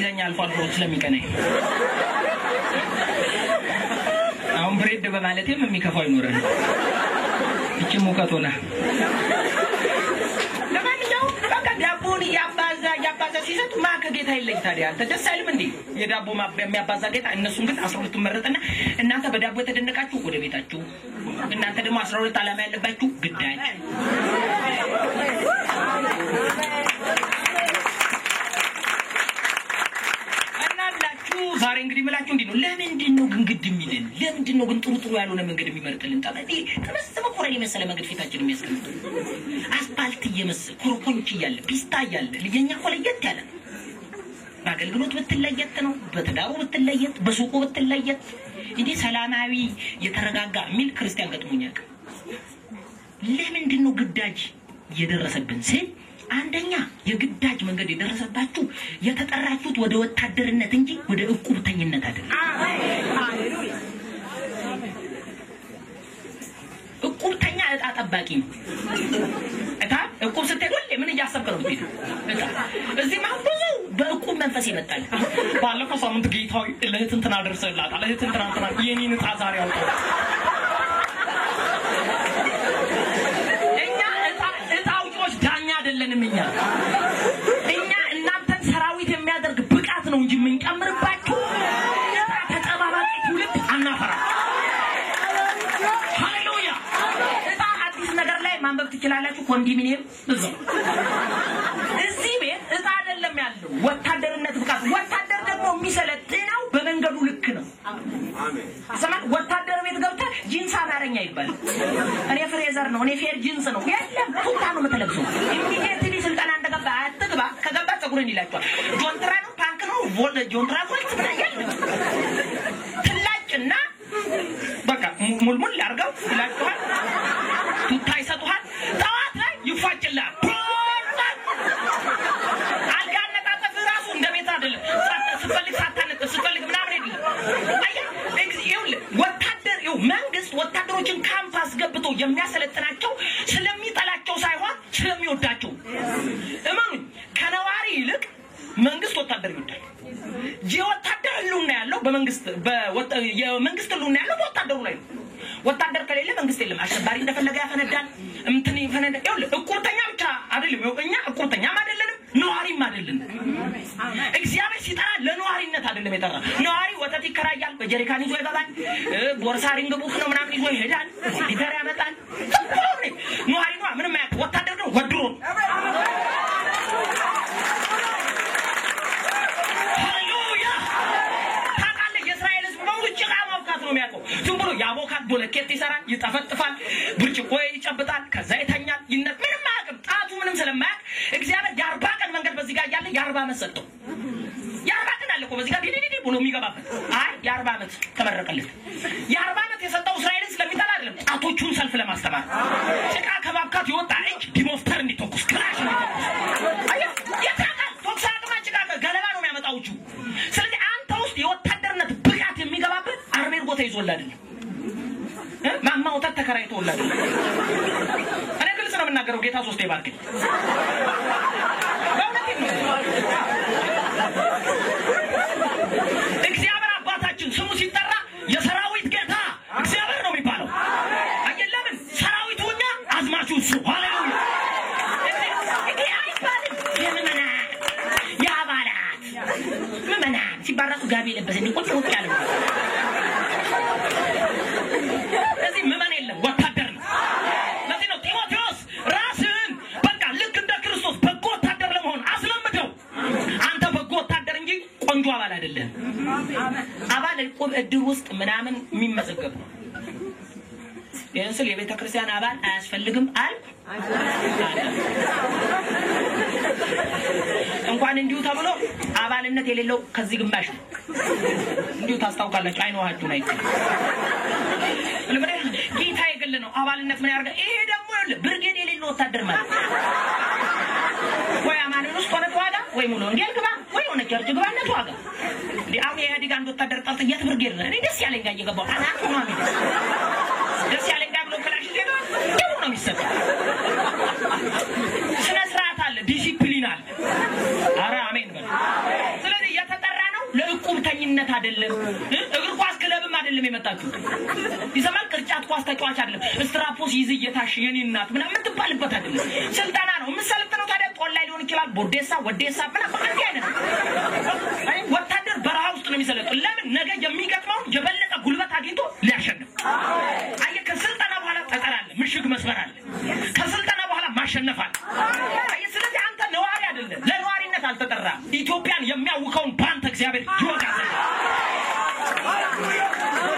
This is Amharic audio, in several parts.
ይለኛል ፋልፎ ስለሚቀናኝ አሁን ብሬድ በማለቴም የሚከፋው ይኖራል እቺ ሙቀቶና ለማንኛውም በቃ ዳቦን ያባዛ ሲሰጥ ማከጌታ ይለኝ ታዲያ አንተ ደስ አይልም እንዴ የዳቦ የሚያባዛ ጌታ እነሱም ግን 12 መረጠና እናንተ በዳቦ የተደነቃችሁ ወደ ቤታችሁ እናንተ ደግሞ 12 ዓላማ ያለባችሁ ግዳጅ ዛሬ እንግዲህ መላችሁ እንዴ ነው ለምንድነው ግን ግድ የሚልን ለምንድነው ግን ጥሩ ያልሆነ መንገድ የሚመርጥልን ታዲያ ተመስመ ኮረኒ መሰለ መንገድ ፊታችን የሚያስቀምጥ አስፋልት እየመሰለ ኮርኮንች ይያለ ፒስታ ይያለ ለኛ ኮለየት ያለ በአገልግሎት በትለየት ነው በተዳሩ በትለየት በሱቁ በትለየት እንዴ ሰላማዊ የተረጋጋ ሚል ክርስቲያን ገጥሞኛል ለምንድነው ግዳጅ የደረሰብን ሲል አንደኛ የግዳጅ መንገድ የደረሰባችሁ የተጠራችሁት ወደ ወታደርነት እንጂ ወደ እቁብተኝነት አይደለም ሃሌሉያ እቁብተኛ እጣ ጠባቂ ነው እቁብ ስትሄዱ ምን እያሰብከው ነው እዚህ ማለት ብዙ በእቁብ መንፈስ ይመጣል ባለፈው ሳምንት ጌታው ለህትንትና ደርሰላታል ለህትንትና የኔን እጣ ዛሬ አውጣ እኛ እናንተን ሰራዊት የሚያደርግ ብቃት ነው እንጂ ምንጨምርባችሁ ተጠባባቂ ትውልድ አናፈራ ሃሌሉያ እጣ አዲስ ነገር ላይ ማንበብ ትችላላችሁ ኮንዶሚኒየም እዚህ ቤት እጣ አይደለም ያለው ወታደርነት ብቃት ወታደር ደግሞ የሚሰለጥነው በመንገዱ ልክ ነው አሜን ሰማን ወታደር ቤት ገብተህ ጂንስ አማርኛ ይባል እኔ ፍሬዘር ነው እኔ ፌር ጂንስ ነው የለም ቱታ ነው የምትለብሰው ኢሚዲየትሊ ስልጣን እንደገባ አትግባ ከገባ ፀጉርን ይላችኋል ጆንትራ ነው ፓንክ ነው ቮል ጆንትራ ቮልት ብላያል ትላጭና በቃ ሙልሙል ያርጋው ይላችኋል ቱታ ይሰጡሃል ጠዋት ላይ ይፋጭላል አልጋነጣጠፍ ራሱ እንደቤት አይደለም ስትፈልግ ሳታነጥፍ ስትፈልግ ምናምን አይደለም ወታደር መንግስት ወታደሮችን ካምፓስ ገብቶ የሚያሰለጥናቸው ስለሚጠላቸው ሳይሆን ስለሚወዳቸው እማኑ ከነዋሪ ይልቅ መንግስት ወታደር ይወዳል የወታደር ሁሉና ያለው በመንግስት የመንግስት ሁሉና ያለው ወታደሩ ላይ ወታደር ከሌለ መንግስት የለም አሸባሪ እንደፈለገ ያፈነዳል እንትን ይፈነዳ እቁርተኛ ብቻ አይደለም እኛ እቁርተኛም አይደለንም ነዋሪም አይደለንም እግዚአብሔር ሲጠራ ለነዋሪነት አይደለም የጠራ ነዋሪ ወተት ይከራያል በጀሪካን ይዞ ይገባል ቦርሳሪንግ ቡክ ነው ምናምን ይዞ ይሄዳል ሊተር ያመጣል ነዋሪ ነው ምንም ማያውቅ ወታደር ነው ወድሮ ሃሌሉያ ታቃለ የእስራኤል ህዝብ በሙሉ ጭቃ ማውካት ነው የሚያውቀው ዝም ብሎ ያቦካት ቦለኬት ይሰራል ይጣፈጥፋል ብርጭቆ ይጨብጣል ከዛ ይተኛል ይነት ምንም ማያውቅ ጣቱ ምንም ስለማያውቅ እግዚአብሔር የ40 ቀን መንገድ በዚህ ጋር ያለ የ40 ዓመት ሰጠው የ40 ቀን አለ እኮ በዚህ ጋር ዲዲዲ ብሎ የሚገባበት አይ የ40 ዓመት ተመረቀለት የ40 ዓመት የሰጠው እስራኤልን ስለሚጠላ አይደለም ጣቶቹን ሰልፍ ለማስተማር ጭቃ ከባብካት ይወጣ እጅ ዲሞፍተር እንዲተኩስ ክራሽ አያ የታቃ ቶክሳቅማ ጭቃ ገለባ ነው የሚያመጣው ስለዚህ አንተ ውስጥ የወታደርነት ብቃት የሚገባበት አርሜር ቦታ ይዞል አይደለም ማማ ወጣት ተከራይቶል አይደለም እኔ ግልጽ ነው የምናገረው ጌታ ሶስት ይባርክ እግዚአብሔር አባታችን ስሙ ሲጠራ የሰራዊት ጌታ እግዚአብሔር ነው የሚባለው አይደለም ሰራዊቱኛ አዝማቹ እሱ ሃሌሉያ የምመና ያባላት ምመና ሲባራሱ ጋቢ ለበሰ ቁጭ ቁጭ ያለው እዚህ ምመና የለም ወታደር ነው ለዚህ ነው ጢሞቴዎስ ራስን በቃ ልክ እንደ ክርስቶስ በጎ ወታደር ለመሆን አስለምደው አንተ በጎ ወታደር እንጂ ቆንጆ አባል አይደለም አባል እቁብ እድር ውስጥ ምናምን የሚመዘገብ ነው የእንስል የቤተ ክርስቲያን አባል አያስፈልግም እንኳን እንዲሁ ተብሎ አባልነት የሌለው ከዚህ ግማሽ ነው እንዲሁ ታስታውቃላችሁ አይኖሃችሁ ላይ ለምን ጌታ ይገል ነው አባልነት ምን ያርጋ ይሄ ደግሞ ብርጌድ የሌለው ወታደር ማለት ወይ አማኑኤል ውስጥ ሆነ ተዋጋ ወይ ሙሉ እንዴል ግባ ወይ ሆነ ቸርች ግባነት ዋጋ ዲአም የኢህአዴግ አንድ ወታደር ጠርቶ የት ብርጌድ ነው እኔ ደስ ያለኝ ጋር እየገባው አናቱ ነው አሜን ደስ ያለኝ ጋር ብሎ ክላሽ ይገባል ነው የሚሰጠው ስነ ስርዓት አለ ዲሲፕሊን አለ አረ አሜን በል ስለዚህ አይደለም እግር ኳስ ክለብም አይደለም የመጣችው ይሰማል ቅርጫት ኳስ ተጫዋች አይደለም ስትራፖስ ይዝ እየታሽ የኔ እናት ምናምን ትባልበት አይደለም ስልጣና ነው የምሰልጥነው ታዲያ ጦላይ ሊሆን ይችላል ቦዴሳ ወዴሳ ምናምን አንድ አይነት አይ ወታደር በረሃ ውስጥ ነው የሚሰለጥ ለምን ነገ የሚገጥመው የበለጠ ጉልበት አግኝቶ ሊያሸንፍ አይ ከስልጣና በኋላ ተጠራለ ምሽግ መስመር አለ ከስልጣና በኋላ ማሸነፍ አለ አይ ስለዚህ አንተ ነዋሪ አይደለም ለነዋሪነት አልተጠራ ኢትዮጵያን የሚያውቀውን ባንተ እግዚአብሔር ይወጋል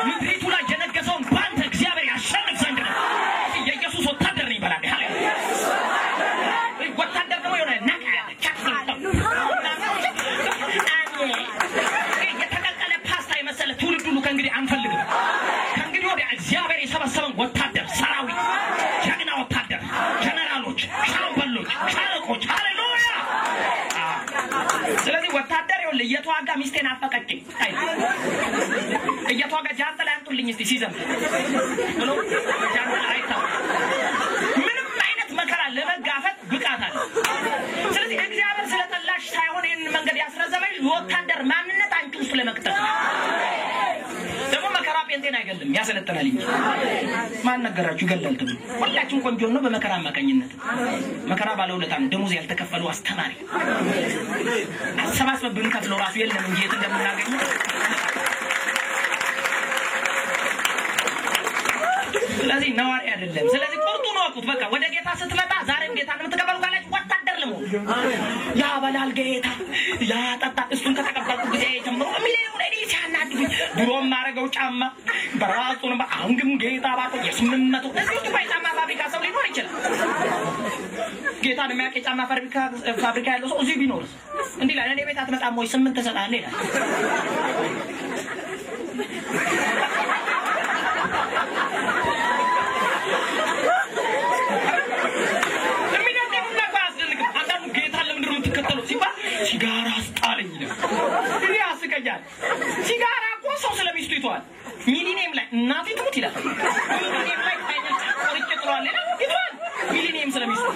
ምድሪቱ ላይ የነገሰውን ባንተ እግዚአብሔር ያሸንፍ ዘንድ ነው የኢየሱስ ወታደር ነኝ በላክ ሃሌሉያ ወታደር ደግሞ የሆነ ነቃ ያለ የተቀቀለ ፓስታ የመሰለ ትውልድ ሁሉ ከእንግዲህ አንፈልግም ከእንግዲህ ወዲያ እግዚአብሔር የሰበሰበን ወታደር ሰራዊት ጀግና ወታደር ጀነራሎች ሻምበሎች ሻለቆች ሃሌሉያ ስለዚህ ወታደር ይወል እየተዋጋ ሚስቴን አፈቀችኝ አይ እየተዋጋ ጃንጥላ ያንጡልኝ እስቲ ሲዘም ብሎ ጃንጥላ አይታው ምንም አይነት መከራ ለመጋፈጥ ብቃት አለ ስለዚህ እግዚአብሔር ስለጠላሽ ሳይሆን ይሄን መንገድ ያስረዘመሽ ወታደር ማንነት አንቺ ውስጥ ለመክተት ደግሞ መከራ ጴንጤን አይገልም ያሰለጠናል እንጂ ማን ነገራችሁ ይገላል ተብሎ ሁላችን ቆንጆ ነው በመከራ ማቀኝነት መከራ ባለውለታም ደሞዝ ያልተከፈሉ አስተማሪ አሰባስበ ብንከፍለው ራሱ የለም እንጂ የት እንደምናገኝ ስለዚህ ነዋሪ አይደለም ስለዚህ ቁርጡ ነው አቁት በቃ ወደ ጌታ ስትመጣ ዛሬም ጌታን የምትቀበሉ ካላች ወታደር ለሞት ያ በላል ጌታ ያ ጠጣ እሱን ከተቀበልኩ ጊዜ ጀምሮ ሚሊዮን ለኔ ሲያናድዱ ድሮም ማረገው ጫማ በራሱን አሁን ግን ጌታ ባቆ የስምመቱ እዚህ ባይጫማ ፋብሪካ ሰው ሊኖር ይችላል ጌታን የሚያውቅ ጫማ ፋብሪካ ያለው ሰው እዚህ ቢኖርስ እንዴ ለኔ ቤት አትመጣም ወይ 8 ተሰጣለ ይላል ሲጋራ አስጣለኝ ነው ያስቀኛል ሲጋራ እኮ ሰው ስለሚስቱ ይቷል ሚሊኒየም ላይ እናቴ ትሙት ይላል ሚሊኒየም ላይ ታይነች ቆርጬ ጥሯል ነው ይቷል ሚሊኒየም ስለሚስቱ